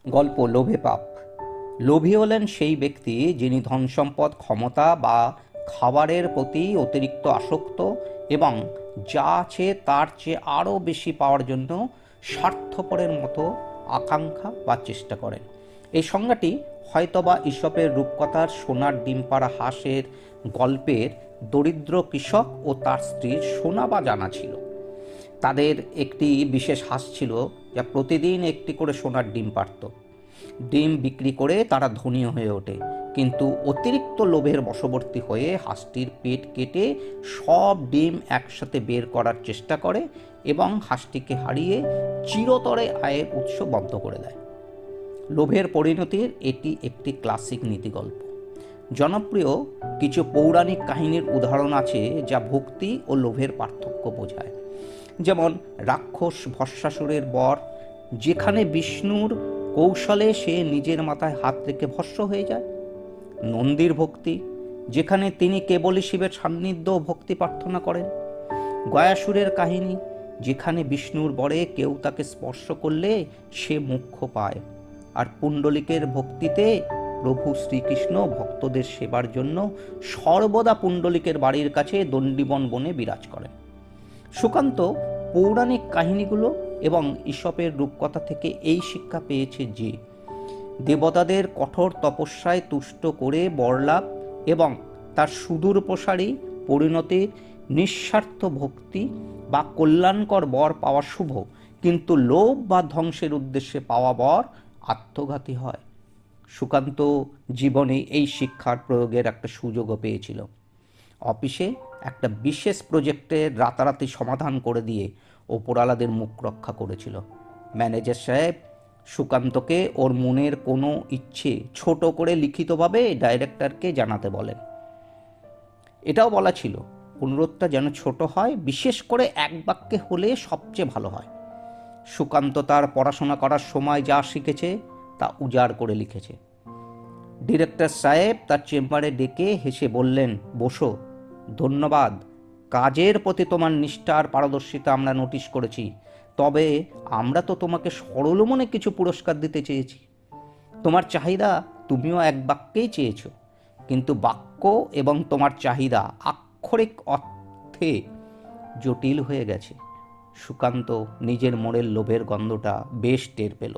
গল্প লোভে পাপ। লোভী হলেন সেই ব্যক্তি যিনি ধনসম্পদ, ক্ষমতা বা খাবারের প্রতি অতিরিক্ত আসক্ত এবং যা আছে তার চেয়ে আরও বেশি পাওয়ার জন্য স্বার্থপরের মতো আকাঙ্ক্ষা বা চেষ্টা করেন। এই সংজ্ঞাটি হয়তোবা ঈশপের রূপকথার সোনার ডিম পাড়া হাঁসের গল্পের দরিদ্র কৃষক ও তার স্ত্রীর শোনা বা জানা ছিল। তাদের একটি বিশেষ হাঁস ছিল যা প্রতিদিন একটি করে সোনার ডিম পাড়ত। ডিম বিক্রি করে তারা ধনী হয়ে ওঠে, কিন্তু অতিরিক্ত লোভের বশবর্তী হয়ে হাঁসটির পেট কেটে সব ডিম একসাথে বের করার চেষ্টা করে এবং হাঁসটিকে হারিয়ে চিরতরে আয়ের উৎস বন্ধ করে দেয়। লোভের পরিণতির এটি একটি ক্লাসিক নীতিগল্প। জনপ্রিয় কিছু পৌরাণিক কাহিনীর উদাহরণ আছে যা ভক্তি ও লোভের পার্থক্য বোঝায়। যেমন রাক্ষস ভস্মাসুরের বর, যেখানে বিষ্ণুর কৌশলে সে নিজের মাথায় হাত রেখে ভস্ম হয়ে যায়। নন্দীর ভক্তি, যেখানে তিনি কেবলই শিবের সান্নিধ্য ও ভক্তি প্রার্থনা করেন। গয়াসুরের কাহিনী, যেখানে বিষ্ণুর বরে কেউ তাকে স্পর্শ করলে সে মোক্ষ পায়। আর পুণ্ডলিকের ভক্তিতে প্রভু শ্রীকৃষ্ণ ভক্তদের সেবার জন্য সর্বদা পুণ্ডলিকের বাড়ির কাছে দণ্ডীবন বনে বিরাজ করেন। সুকান্ত পৌরাণিক কাহিনীগুলো এবং ঈশপের রূপকথা থেকে এই শিক্ষা পেয়েছে যে দেবতাদের কঠোর তপস্যায় তুষ্ট করে বরলাভ এবং তার সুদূর প্রসারী পরিণতির নিঃস্বার্থ ভক্তি বা কল্যাণকর বর পাওয়া শুভ, কিন্তু লোভ বা ধ্বংসের উদ্দেশ্যে পাওয়া বর আত্মঘাতী হয়। সুকান্ত জীবনে এই শিক্ষার প্রয়োগের একটা সুযোগও পেয়েছিল। অফিসে একটা বিশেষ প্রজেক্টের রাতারাতি সমাধান করে দিয়ে ওপরালাদের মুখ রক্ষা করেছিল। ম্যানেজার সাহেব সুকান্তকে ওর মনের কোনো ইচ্ছে ছোট করে লিখিতভাবে ডাইরেক্টরকে জানাতে বলেন। এটাও বলা ছিল অনুরোধটা যেন ছোট হয়, বিশেষ করে এক বাক্যে হলে সবচেয়ে ভালো হয়। সুকান্ত তার পড়াশোনা করার সময় যা শিখেছে তা উজাড় করে লিখেছে। ডিরেক্টর সাহেব তার চেম্বারে ডেকে হেসে বললেন, বসো, ধন্যবাদ। কাজের প্রতি তোমার নিষ্ঠা আর পারদর্শিতা আমরা নোটিশ করেছি, তবে আমরা তো তোমাকে সরল মনে কিছু পুরস্কার দিতে চেয়েছি। তোমার চাহিদা তুমিও এক বাক্যেই চেয়েছ, কিন্তু বাক্য এবং তোমার চাহিদা আক্ষরিক অর্থে জটিল হয়ে গেছে। সুকান্ত নিজের মনের লোভের গন্ধটা বেশ টের পেল।